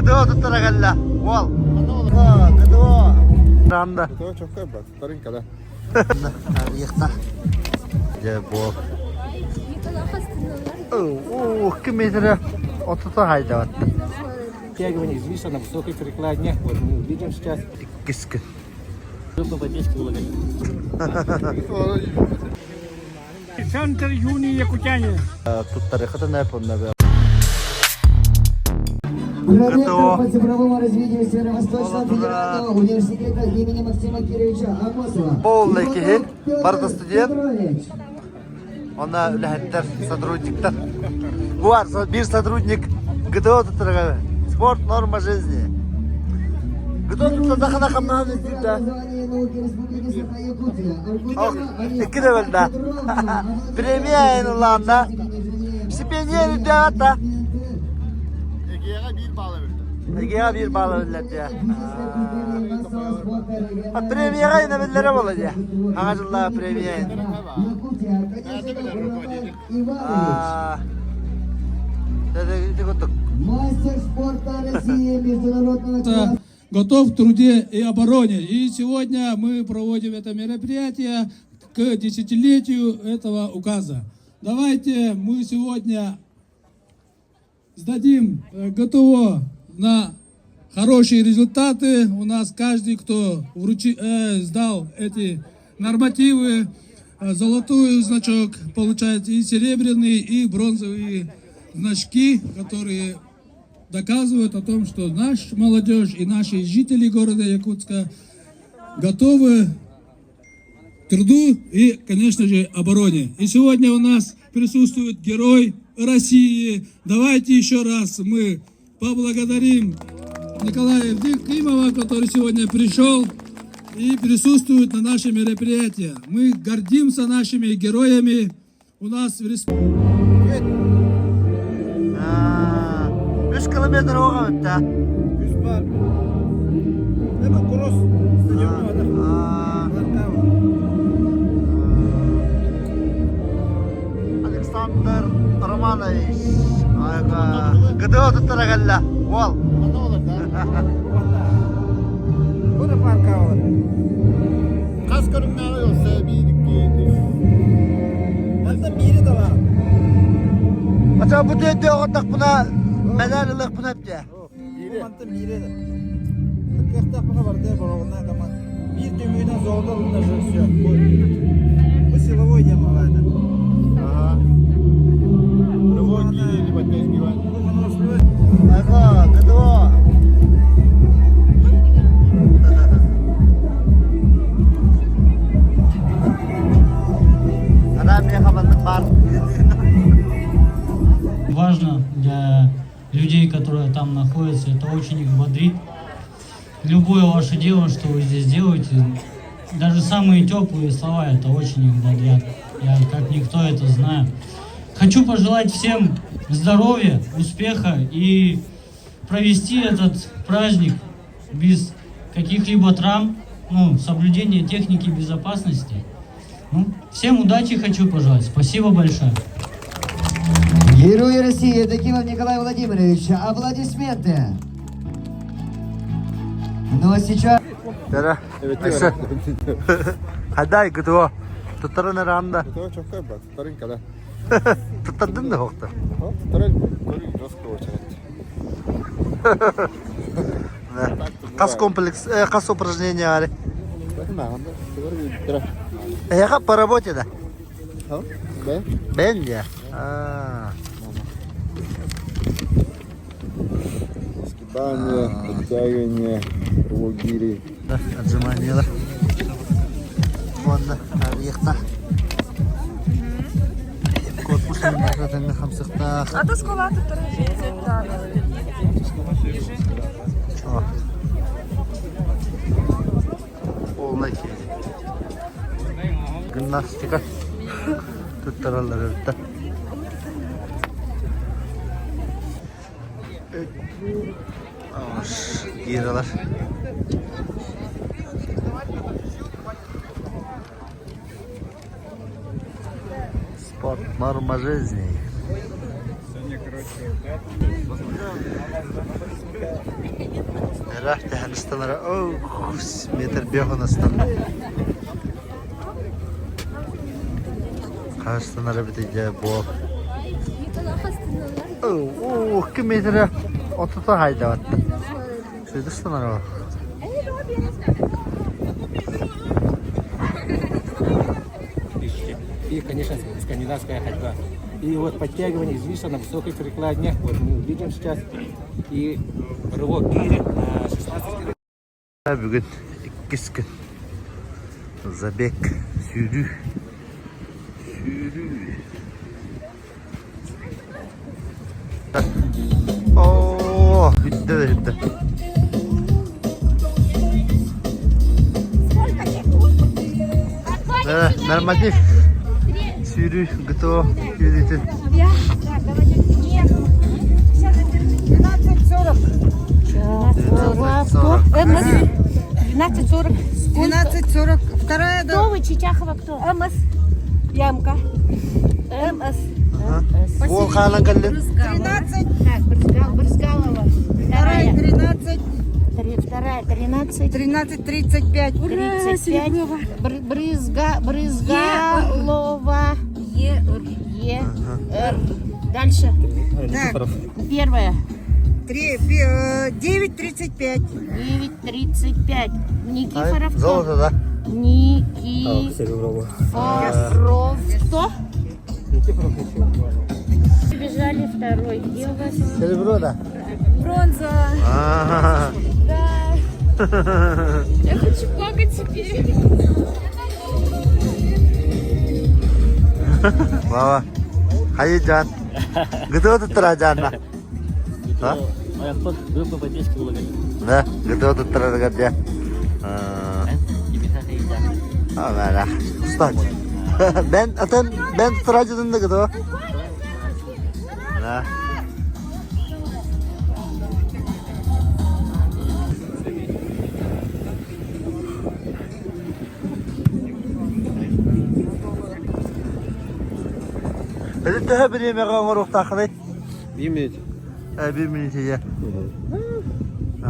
ГТО тут торгalla. Вол. ГТО. Ранда. ГТО çok kayıp bak. Старенько, да? Арьехта. Где бол. Ух, километра. Вот это хайда вот. Втягивание из виса на высокой перекладне. Вот мы видим сейчас. Киски. Только водички влагали. Центр Юни Якутяне. Тут тарихата не помню. Проректор по цифровому развитию Северо-Восточного федерального университета имени Максима Кировича Амосова. Полный киги. Барда студент. Она лехеттер, сотрудниктер. Буар, bir сотрудник ГТО тут торгает. Спорт, норма жизни. ГТО тут даханаха маны да. Образование и науки Республики Саха-Якутия. İki de böyle da. Premiye ulan da. Stipendiye rüdata. Ege'ye bir bağlı verdi. Ege'ye bir bağlı millet ya. Premiye yine billere olacak. Ağacıllah premiye. Dedi kutuk. Мастер спорта России международного класса. Готов в труде и обороне. И сегодня мы проводим это мероприятие к десятилетию этого указа. Давайте мы сегодня сдадим ГТО на хорошие результаты. У нас каждый, кто сдал эти нормативы, золотой значок получает и серебряный, и бронзовые значки, которые доказывают о том, что наша молодежь и наши жители города Якутска готовы к труду и, конечно же, обороне. И сегодня у нас присутствует герой России. Давайте еще раз мы поблагодарим Николая Евдокимова, который сегодня пришел и присутствует на нашем мероприятии. Мы гордимся нашими героями у нас в республике. 3 kilometre oğa bitti. 100 var. Hemen Koros stadiyonu vardır. Александр Романович. ГТО тут торгalla. Вол. Ne olur da? Bu da parka var. Kas görünmeyen yoksa bir iki. Hatta biri de var. Acaba bu dedi otak buna medalyalık buna hep diye. Hatta biri de. Kırkta bana var der var ondan kaman. Bir tümüyle zorda bunlar çalışıyor. Bu силовой демовайда. Aha. Любой гири, либо тезгивай. Ага, ГТО. Она мне хабанный бар. Важно для людей, которые там находятся, это очень их бодрит. Любое ваше дело, что вы здесь делаете, даже самые теплые слова, это очень их бодрят. Я как никто это знаю. Хочу пожелать всем здоровья, успеха и провести этот праздник без каких-либо травм, соблюдения техники безопасности. Всем удачи хочу пожелать. Спасибо большое. Герой России Евдокимов Николай Владимирович. Аплодисменты. Ну а сейчас... Dere. Evet, Neyse. Hadi ГТО. Tutarın herhalde. ГТО çok kayıp bak. Старенько, да? Tutardın da yoktu. Второй корень жестко очередь. Kas комплекс, kas упражнения are. Bakın da. Я по работе, да? Да? Бенди. Скибание, подтягивание, гири. Да, отжимания. Вон, арьехта. Корпусный наградный хамсыхта. А то сколаты торгуются, да. Чё? Полный киги. Гимнастика. Тут таралар өртті. Гиралар. Спорт, норма жизни. Рах тәһәнстанара. О, метр бехонастан. Хастанара битеге бо. О, 2 метр отта хайда атты. Шедистанара. И, конечно, скандинавская ходьба. И вот подтягивание извиса на высокой перекладне. Вот мы видим сейчас. И рывок гири на 16 Бүгін 2 күн. Забек сүйрүү. О, үтті. Норматив. Сүйрүү, готово. Видите? 12:40. Вторая, да. Кто вы, Чичахова, кто? МС. Ямка. МС. Ол қалан кәлі. 13. Так, Брызгалова. Вторая, 13. Вторая, 13. 13:35. 35. Брызгалова. Р. Дальше. Так, Первая. 9:35. 9:35. Никифоров. кто? Золото, да? Никифоров. Кто? Бежали второй. Где у вас? Серебро, да? Бронза. Ага. Да. Я хочу плакать теперь. Баба. Хайыжан. Готово тұттыра жанна? Аяқтан көп поддержка болады. Да, готово тұттыра де. Ағара. Ұстан. Ben тұттыра жадында готово. Да. Bizi daha bir yemeğe uğruk takılı. 1 minut. 1 minut ya.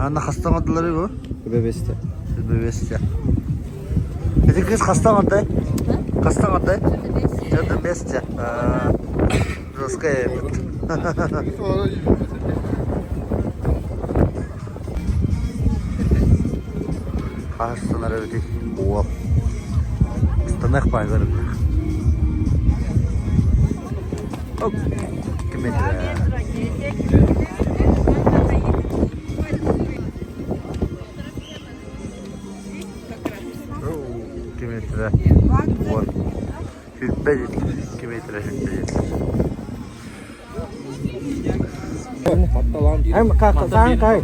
Anda hastamadıları bu. Bebeste. Bebeste. Dedi kız hastamadı. Hastamadı. Canım beste. Ruskaya yapıt. Hastalara ödey. Oğul. Istanak baylarım. Hop. 2 metre. Metre. Вот. Hüppe 2 metre hüppe. Hem kalkan kay.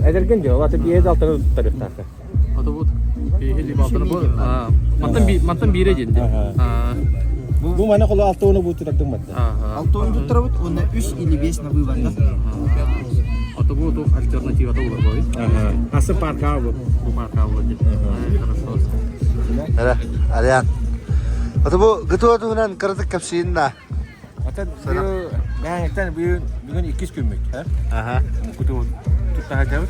Edergen diyor. Atı bir yedi altını tutarız takı. Atı bu. Bir altını bu. Mantın biri ciddi. Bu mana kalau altını bu tutaktım mı? Алтын тұттырып, оны 3 или 5 на выбор, да? Atı bu da alternatif atı olur böyle. Nasıl parka bu? Bu marka olur. Хорошо. Hele, Aliyan. Atı bu gıtı tuğunan kırdık kapsayın da. Atı ben bugün 2 günlük. Aha. Kutu tutacağız.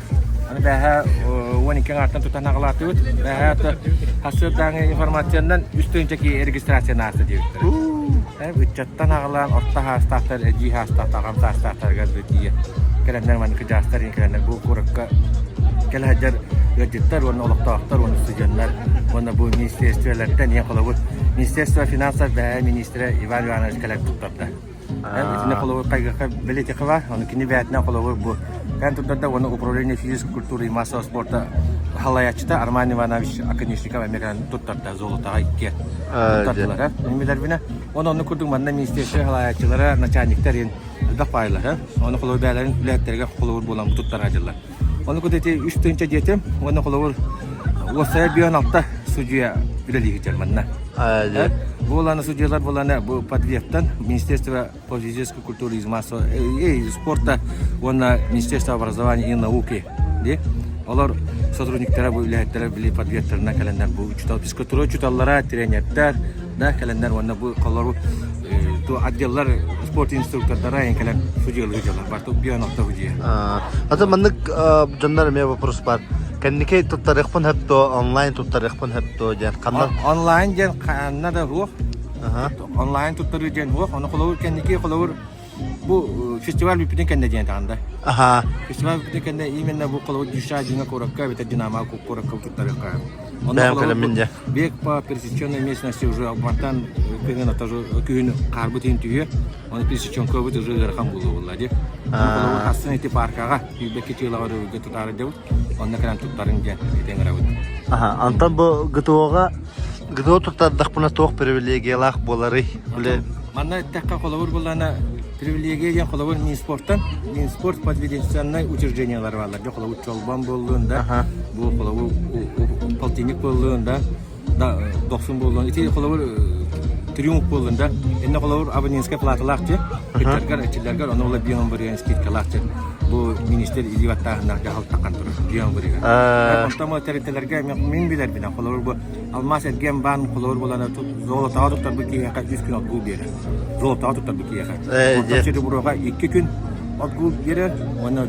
Hani daha wanikan artan tutan nakalatut. Daha hasil dari informasinden üstünceki registrasyon nasıl diyor. Ucaptan ağalan orta hastahtar, hastahtar, kamsa hastahtar diye. Kelenler man kejastar ini kelenler bu kuraka kelajar gajitar warna olak tahtar warna sejanar warna bu ministerlerden yang kalau Ministerство финансов ve Ministre Ivan Ivanovic kelak tutarda. İçinde kalau kaygı belirti kava, onun kini veyatına kalau bu kan tutarda warna upravlение физической культуры и массового спорта Halayachta Arman Ivanovic Akınışlık'a ve Amerikan tutarda zolota iki tutardılar. Nimiler bine onu kurduk manda Ministerство halayachçılara naçanikler yen da paylar. Onu kalau beylerin ületlerine kalau bulan tutar acılar. Onu kudeti üstünce jetim, onu kalau Osaya bir an altta sucuya ülelik içermenler. Evet. Bu olan sucuyalar bu Padviyev'den Министерство по физической культуре и массового спорта, ona Министерство образования и науки, diye. Onlar сотрудниктері bu ületlere bile Padviyev'lerine gelenler bu fizikoturo çutallara trenerler da gelenler ona bu kallar bu ту отделлар спорт инструктордары енкелер судьялар бар ту бионотта судья. Ата маннык жандар ме вопрос бар. Кеннике туттарыхпын хепто онлайн туттарыхпын хепто ден канал. Онлайн ден канада рух. Ага. Онлайн туттары ден рух. Оны колор кеннике колор bu festival bipine kende diyen tanda. Aha. Festival bipine kende imенно bu kolor düşa jinga korakka bita dinama korakka tuttарыхка. Бәм калеминде. Бек по пересеченной местности уже обмантан кыгына тоже күйүн карбытын түйе. Оны пересечен көбүт уже гархан болу буллади. Колор хасын эти паркага бек тилавары гытары деп. Онна кран туттарын ден этеңрабыт. Ага. Антан бу ГТОга ГТО туттардыхпына тоқ привилегиялах болары. Биле Манна такка колор буллана привилегия колор мин спорт подведенственное учреждениялар бар. Бу колор чолбан болуында, бу колор полтинник болуында, да 90 болуында, ити колор триумф болуында, энне колор абонентская платалакчы, кетергер, аны улар бион бирген скидкалакчы. Бу министр идиаттарына жахал таккан тур, бион бирген. Антама территорияларга мен билер бина колор бу алмаз эткен бан колор булана золото туттар бу кийга 100 күн отгул бере. Золото туттар бу кийга. Чери бурага 2 күн отгул бере, аны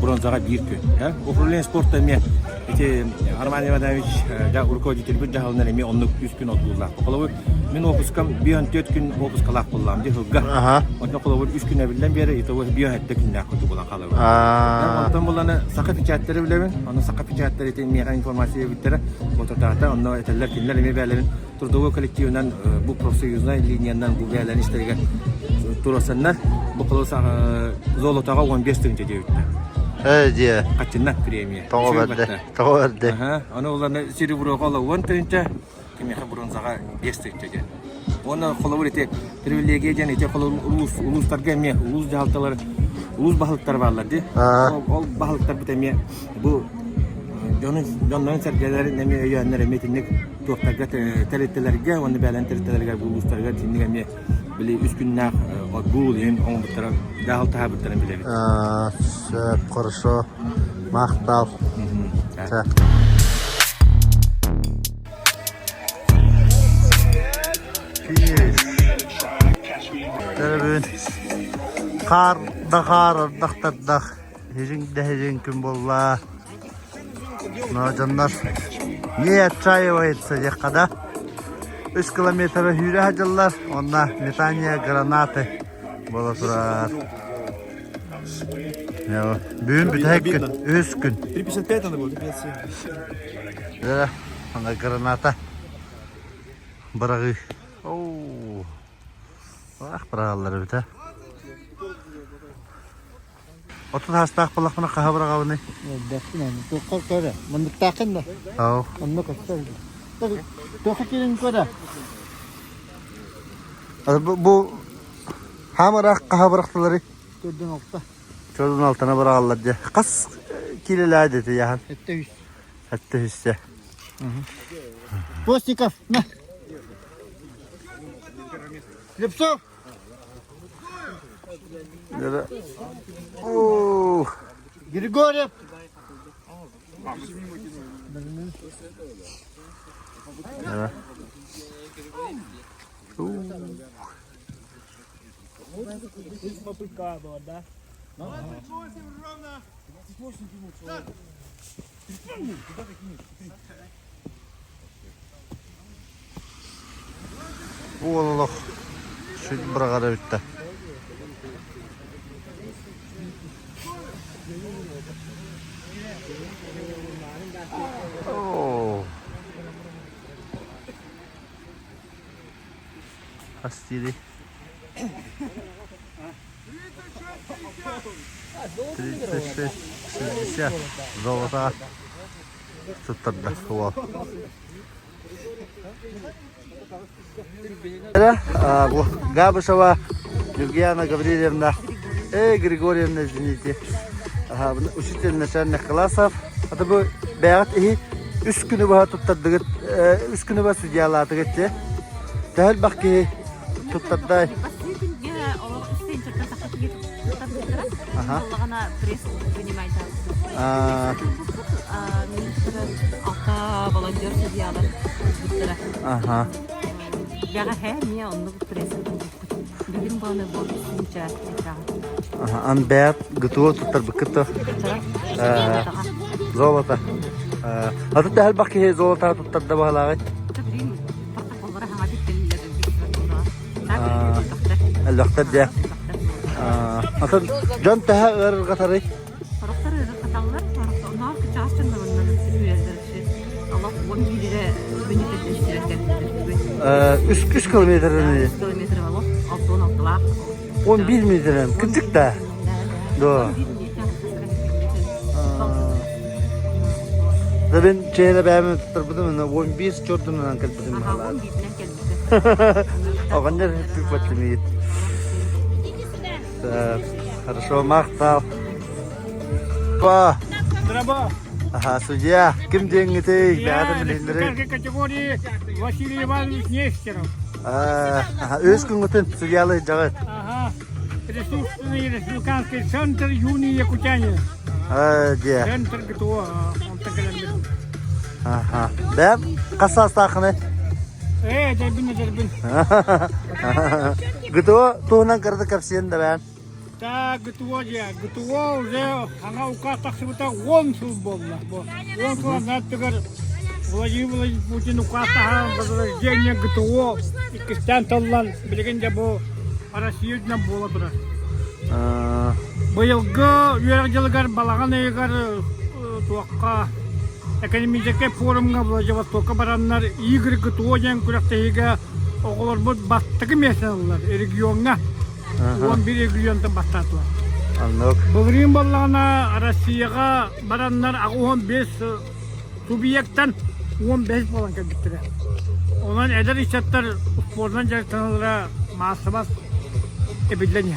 бронзага 1 күн. Управление спорта мен эти Арман Иванович да руководитель бу жахалнан эми 100 күн отгуллар. Колор мен опускам бион 4 күн опускалак булам ди хыгга. Аны колор 3 күн билен бере, ите бион 7 күн акыту була калып. Антон буланы сакы печаттары билебин. Аны сакы печаттары эти мега информация биттер. Мототата аны этелер кинлер эме бәлерин трудовой коллективинен бу профсоюзный линиянан бу бәлерин иштелген турасаннар бу кылса золотага 15 тыгынча жебитти. Дия. Качынна премия. Тоғырды. Аны уларны сереброга ала 10 тыгынча, кимеха бронзага 5 тыгынча же. Оны колор эти привилегия жана эти колор улустарга эме улус жалталар улус бахылыктар барлар ди. Ол бахылыктар битеме бу Jon'un sergileri nemi öğrenler metinlik tohtaga teritellerge onu belen teritellerge bu uluslarga tindiğe mi bile 3 günler bu yen on bu taraf dahil tahabırların bile. Söp хорошо. Мақтал. Тербин. Қар дақтардақ. Hejin күн болла. Но жандар не отчаивается декада 3 километр үйрі хажалар, онна метания гранаты бола тұрар. Бүгін бүтәк күн, 3 күн. 3,55 надо будет, 3,57. Онда граната бірағы. Ақ бірағалары бүті. Отын хастақ болақпына қаға бірағауыны? Дәкін әні, тоққа көрі. Мұндық тақын да? Ау. Мұндық көстер. Тоқы келін көрі. Бұл хамырақ қаға бірақтылары? Төрден алtta. Төрден алтына бірағалар де. Қас келелі әдеті яғын? Әтті үз. Әтті үзсе. Постиков, на. Лепсов. Григорьев. Олық. Сөйтіп бір қара өтті. Астири. 36, 60. Золото. Тұттырды. Габышева Евгения Гаврилевна. Григорьевна, извините. Учитель начальных классов. Это был бәғат 3 күні бұға тұттырдығыт. 3 күні бұға судьялатығыт. Тәл бақки туттардай. Олағана пресс принимает. Алта волонтер судьялар. Бәға хә, не онды пресс. Bugün bana bu düşünce ekran. Ан бәят ГТО туттар быккыты. Золото. Аты тәһәл баки золото туттар да багалагы. Tabii protokollara hemen bir Әлләхтә дә. Аты жан тәһә ыр гатары. Taraftar katallar, onlar kıçastın da onların sürüyorlar. Allah bu bilgileri beni de destekler. 3 kilometrni. Kilometre var. Altın altlar. 11 metrden küçük de. Do. Da ben çeyre bäme tutturdım 11 çordundan kalpdim Aha, hala. 11 geldi. Oğanlar hep patlamıyor. Хорошо, мақтал. Па. Здраво. Ага, судья. Ким деңгетей? Бәдім білендірі. Категории Василий Иванович Нестеров. Ага, өз күн өтін судьялы жағыт. Ага. Ресурсный республиканский центр Юнии Якутяне. Де. Центр ГТО. Ага. Бәм, қаса астақыны? Дәрбін. ГТО туғынан кірді кәпсен де бәм. Да, ГТО уже аңа указ тақсыбыта 10 жыл болды. 10 жыл нәттігір Владимир Владимирович Путин указ тағаған возрождение ГТО икістен тыллан білгенде бұл Россияден бола тұра. Бұйылғы үйерік жылғар балаған егер туаққа экономический форумға Владивостокқа баранlar игры ГТО ден күректеге оғылар бұл баттығы меселер регионға. 11 регионда бастатылар. Анлық. Бұғырын болғана Россияға баранlar 15 субъекттен 15 болан кәдіктірі. Онан әдір işеттер спордан жарықтанылыра маасыбас әбілдене.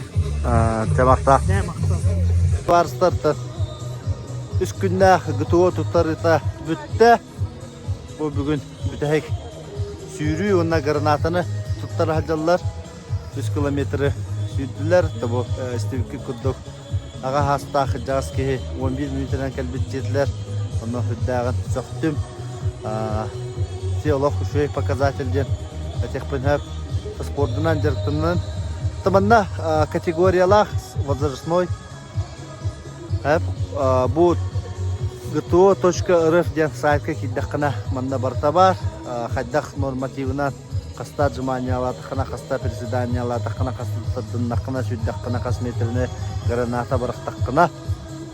Темақта. Барыстарды. 3 күнде ГТО тұттарыта бүтті. Бұл бүгін бүтәйік сүйрүй, онна гранатаны тұттар хажалар. 3 километрі сүйділер. Бұл істевкі күрдік. Аға хастақы жағыз кейі 11 минуттен кәлбет жетілер. Оны хүддәғын соқтым. Сеолог үшөй показательден. Әтекпін спортынан жарықтымнан. Тыманна категориялах возрастной. Бұл gto.rf ден сайтқа киддақына манда барта бар. Хайдақ нормативынан қаста жымания алатықына, қаста председания алатықына, қаста дыннақына, сүйддақына, қас метріне граната барықтақына.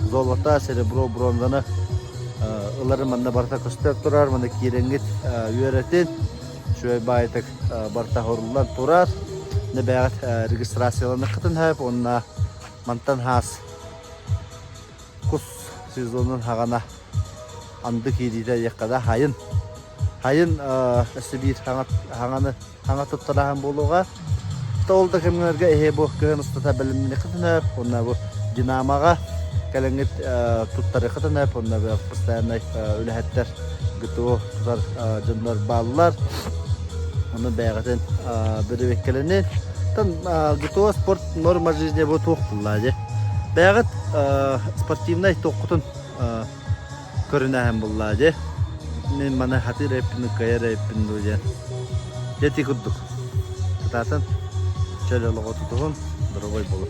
Золота, серебро, бронзаны ылары манда барта көстеп тұрар. Мында керенгет үйеретін. Шөй байтық барта хорулан тұрар. Небәғат регистрацияланы қытын әп, онына мантан хас құс сезонын хағана анды кейдейді еққада хайын. Хайын әсі бір хаңа тұттараған болуға. Толды кемгілерге әйе бұл күйін ұстата біліміне қытын әп, онына бұл динамаға кәліңгет тұттары қытын әп, онына бұл постоянный өліхеттер ГТО тұтар жындар балылар. Оны бәғатын бірі беккеленен. ГТО спорт норма жизни бұл тоқ бұллады. Бәғыт спортивный тоққытын көрінәхін бұллады. Мен мана хаты рэппіні, кая рэппіні дойден. Дети күрдік. Тұтатын, чөлі олығы тұтығын, дұрғой болу.